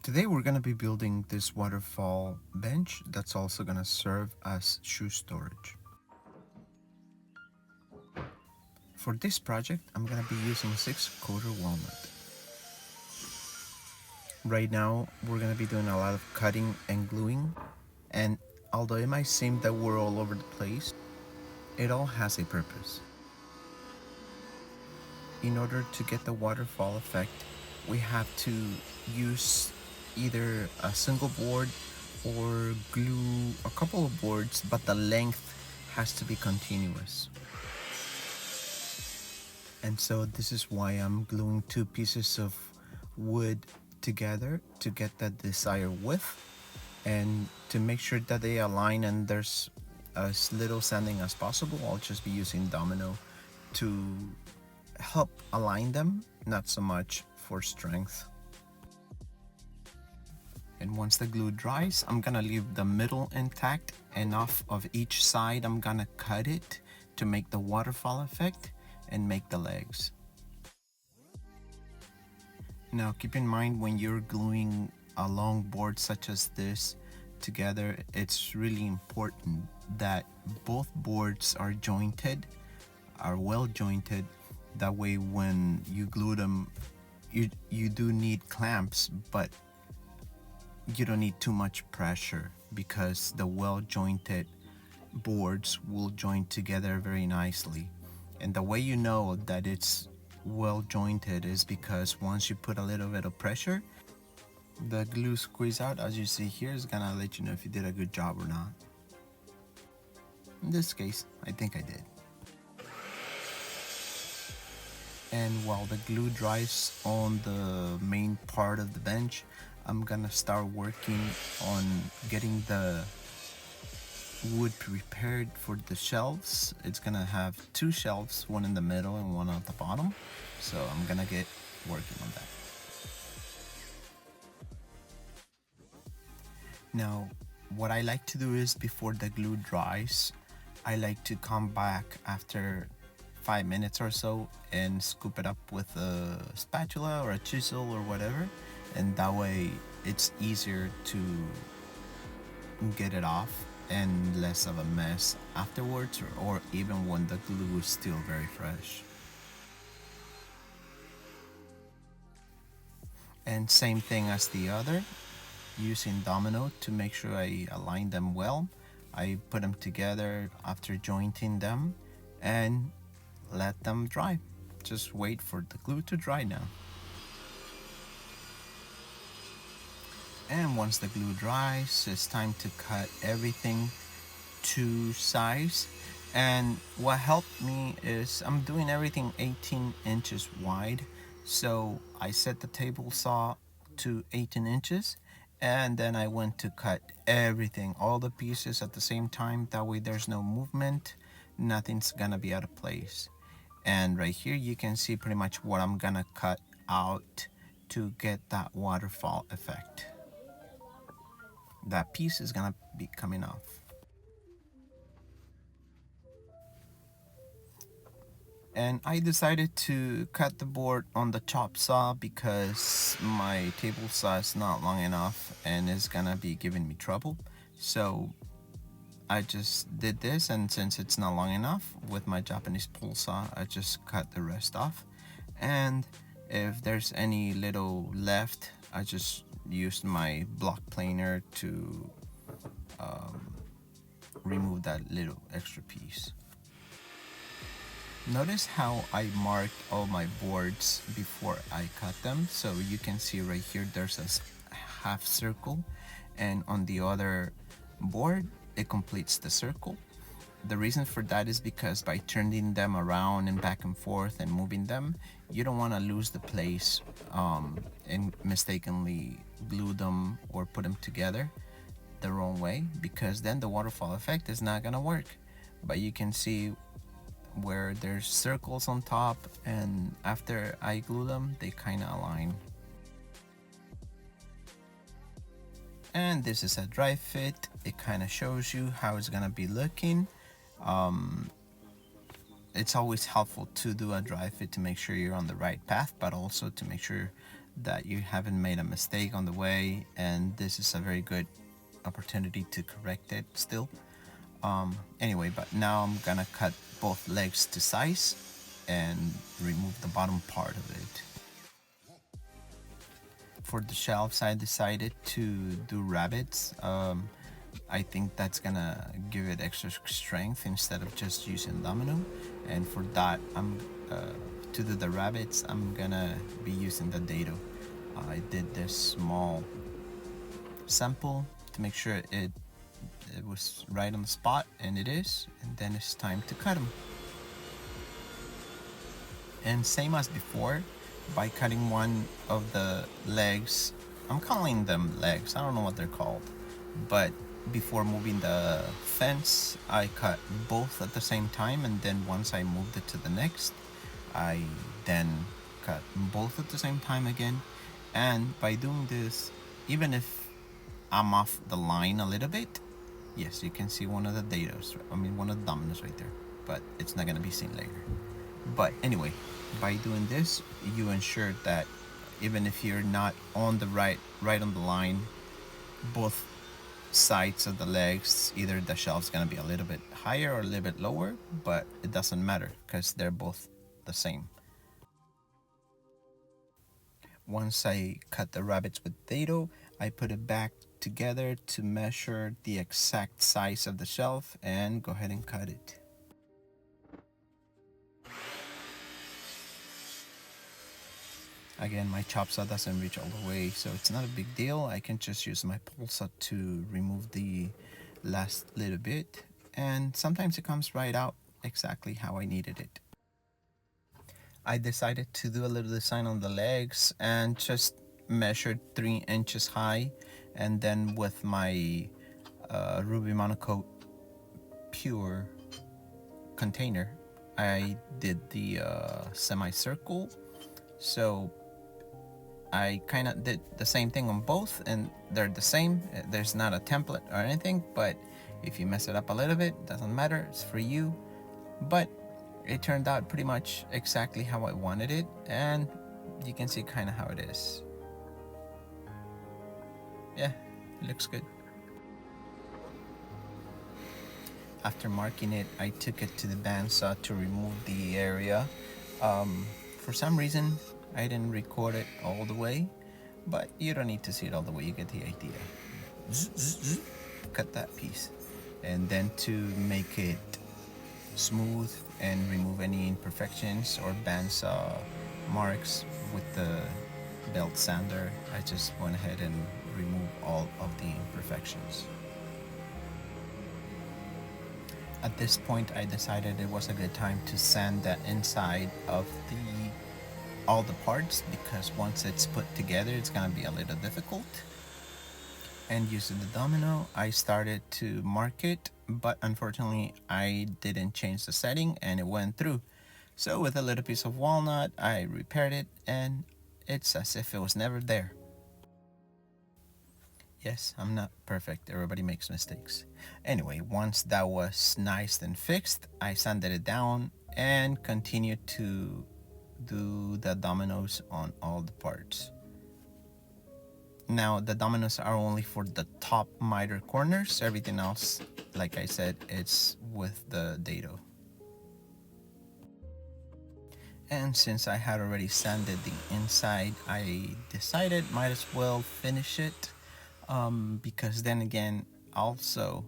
Today we're going to be building this waterfall bench that's also going to serve as shoe storage. For this project, I'm going to be using 6-quarter walnut. Right now, we're going to be doing a lot of cutting and gluing, and although it might seem that we're all over the place, it all has a purpose. In order to get the waterfall effect, we have to use either a single board or glue a couple of boards, but the length has to be continuous. And so this is why I'm gluing 2 pieces of wood together to get that desired width, and to make sure that they align and there's as little sanding as possible, I'll just be using domino to help align them, not so much for strength. And once the glue dries, I'm gonna leave the middle intact, and off of each side I'm gonna cut it to make the waterfall effect and make the legs. Now keep in mind, when you're gluing a long board such as this together, it's really important that both boards are well jointed. That way when you glue them, you do need clamps, but you don't need too much pressure, because the well jointed boards will join together very nicely. And the way you know that it's well jointed is because once you put a little bit of pressure, the glue squeeze out, as you see here, is gonna let you know if you did a good job or not. In this case, I think I did. And while the glue dries on the main part of the bench, I'm gonna start working on getting the wood prepared for the shelves. It's gonna have 2 shelves, one in the middle and one at the bottom. So I'm gonna get working on that. Now, what I like to do is, before the glue dries, I like to come back after 5 minutes or so and scoop it up with a spatula or a chisel or whatever, and that way it's easier to get it off and less of a mess afterwards, or even when the glue is still very fresh. And same thing as the other, using domino to make sure I align them well. I put them together after jointing them and let them dry. Just wait for the glue to dry now. And once the glue dries, it's time to cut everything to size. And what helped me is I'm doing everything 18 inches wide. So I set the table saw to 18 inches, and then I went to cut everything, all the pieces at the same time. That way there's no movement, nothing's gonna be out of place. And right here you can see pretty much what I'm gonna cut out to get that waterfall effect. That piece is gonna be coming off. And I decided to cut the board on the chop saw because my table saw is not long enough and is gonna be giving me trouble. So I just did this, and since it's not long enough, with my Japanese pole saw, I just cut the rest off. And if there's any little left, I just used my block planer to remove that little extra piece. Notice how I marked all my boards before I cut them. So you can see right here there's a half circle, and on the other board it completes the circle. The reason for that is because by turning them around and back and forth and moving them, you don't want to lose the place and mistakenly glue them or put them together the wrong way, because then the waterfall effect is not gonna work. But you can see where there's circles on top, and after I glue them, they kind of align. And this is a dry fit. It kind of shows you how it's gonna be looking. It's always helpful to do a dry fit to make sure you're on the right path, but also to make sure that you haven't made a mistake on the way, and this is a very good opportunity to correct it still. Anyway, but now I'm gonna cut both legs to size and remove the bottom part of it. For the shelves, I decided to do rabbits. I think that's gonna give it extra strength instead of just using domino. And for that, I'm to do the rabbits, I'm gonna be using the dado. I did this small sample to make sure it was right on the spot, and it is. And then it's time to cut them. And same as before, by cutting one of the legs, I'm calling them legs, I don't know what they're called, but before moving the fence, I cut both at the same time, and then once I moved it to the next, I then cut both at the same time again. And by doing this, even if I'm off the line a little bit, yes, you can see one of the dados, one of the dominoes right there, but it's not gonna be seen later. But anyway, by doing this, you ensure that even if you're not on the right on the line, both sides of the legs, either the shelf's gonna be a little bit higher or a little bit lower, but it doesn't matter because they're both the same. Once I cut the rabbits with dado, I put it back together to measure the exact size of the shelf and go ahead and cut it. Again, my chop saw doesn't reach all the way, so it's not a big deal. I can just use my pole saw to remove the last little bit, and sometimes it comes right out exactly how I needed it. I decided to do a little design on the legs and just measured 3 inches high, and then with my Ruby Monocoat Pure container, I did the semicircle. So I kind of did the same thing on both, and they're the same. There's not a template or anything, but if you mess it up a little bit, doesn't matter, it's for you. But it turned out pretty much exactly how I wanted it, and you can see kind of how it is. Yeah, it looks good. After marking it, I took it to the bandsaw to remove the area. For some reason, I didn't record it all the way, but you don't need to see it all the way, you get the idea. Cut that piece. And then to make it smooth and remove any imperfections or bandsaw marks with the belt sander, I just went ahead and removed all of the imperfections. At this point, I decided it was a good time to sand the inside of all the parts, because once it's put together, it's gonna be a little difficult. And using the domino, I started to mark it, but unfortunately, I didn't change the setting and it went through. So with a little piece of walnut, I repaired it, and it's as if it was never there. Yes, I'm not perfect. Everybody makes mistakes. Anyway, once that was nice and fixed, I sanded it down and continued to do the dominoes on all the parts. Now, the dominoes are only for the top miter corners. Everything else, like I said, it's with the dado. And since I had already sanded the inside, I decided might as well finish it. Because then again, also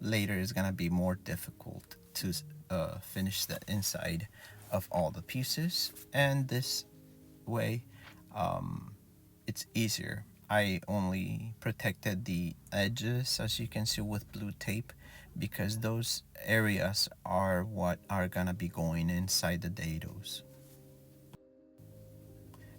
later is gonna be more difficult to finish the inside of all the pieces, and this way it's easier. I only protected the edges, as you can see, with blue tape, because those areas are what are gonna be going inside the dados.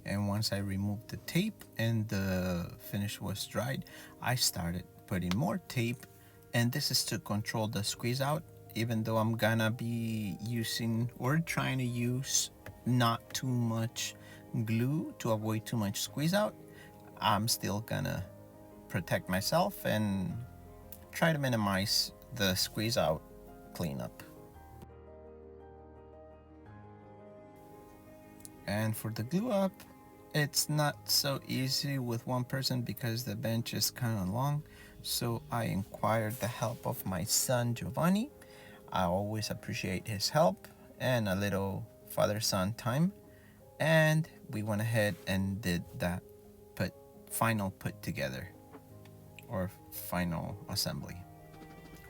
And once I removed the tape and the finish was dried, I started putting more tape, and this is to control the squeeze out. Even though I'm gonna be using or trying to use not too much glue to avoid too much squeeze out, I'm still gonna protect myself and try to minimize the squeeze out cleanup. And for the glue up, It's not so easy with one person because the bench is kind of long. So I inquired the help of my son Giovanni. I always appreciate his help and a little father son time. And we went ahead and did that final put together or final assembly.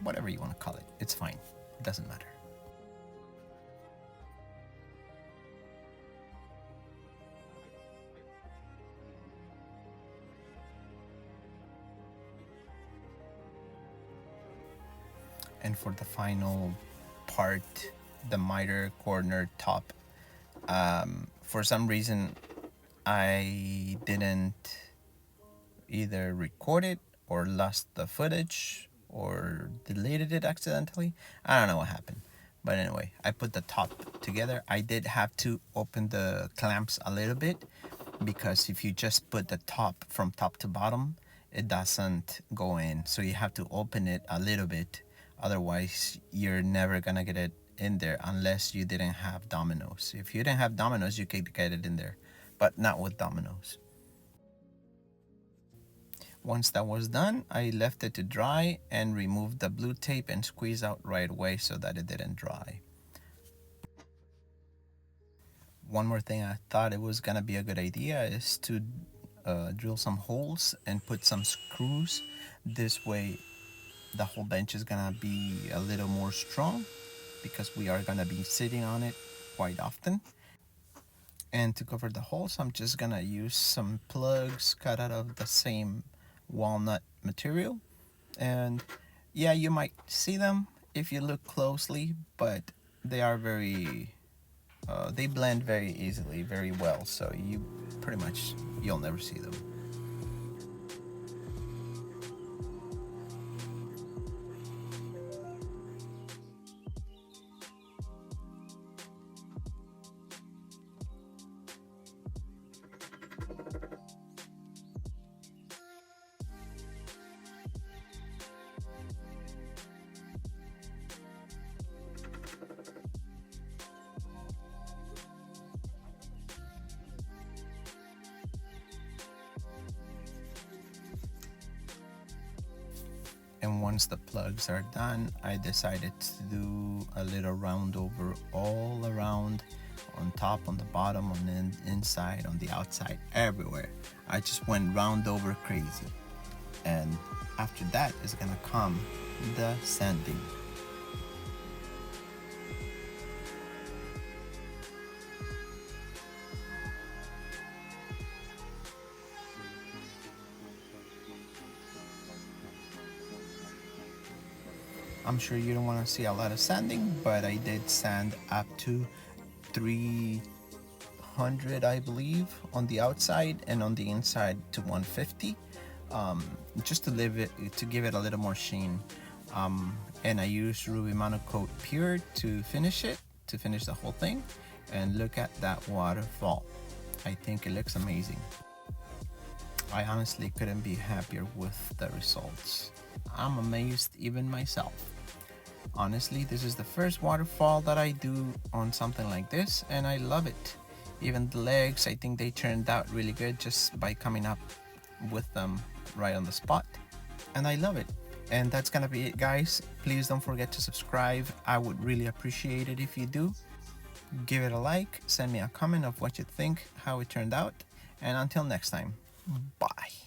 Whatever you want to call it. It's fine. It doesn't matter. And for the final part, the miter corner top, for some reason I didn't either record it or lost the footage or deleted it accidentally. I don't know what happened. But anyway, I put the top together. I did have to open the clamps a little bit because if you just put the top from top to bottom, it doesn't go in. So you have to open it a little bit. Otherwise, you're never gonna get it in there unless you didn't have dominoes. If you didn't have dominoes, you could get it in there, but not with dominoes. Once that was done, I left it to dry and removed the blue tape and squeezed out right away so that it didn't dry. One more thing I thought it was gonna be a good idea is to drill some holes and put some screws. This way the whole bench is gonna be a little more strong because we are gonna be sitting on it quite often. And to cover the holes, I'm just gonna use some plugs cut out of the same walnut material. And yeah, you might see them if you look closely, but they are they blend very easily, very well, so you'll never see them. And once the plugs are done, I decided to do a little round over all around, on top, on the bottom, on the inside, on the outside, everywhere. I just went round over crazy. And after that is gonna come the sanding. I'm sure you don't want to see a lot of sanding, but I did sand up to 300, I believe, on the outside, and on the inside to 150, just to give it a little more sheen. And I used Ruby Monocoat Pure to finish the whole thing. And look at that waterfall. I think it looks amazing. I honestly couldn't be happier with the results. I'm amazed even myself. Honestly, this is the first waterfall that I do on something like this, and I love it. Even the legs, I think they turned out really good just by coming up with them right on the spot. And I love it. And that's gonna be it, guys. Please don't forget to subscribe. I would really appreciate it if you do. Give it a like, send me a comment of what you think, how it turned out, and until next time, bye.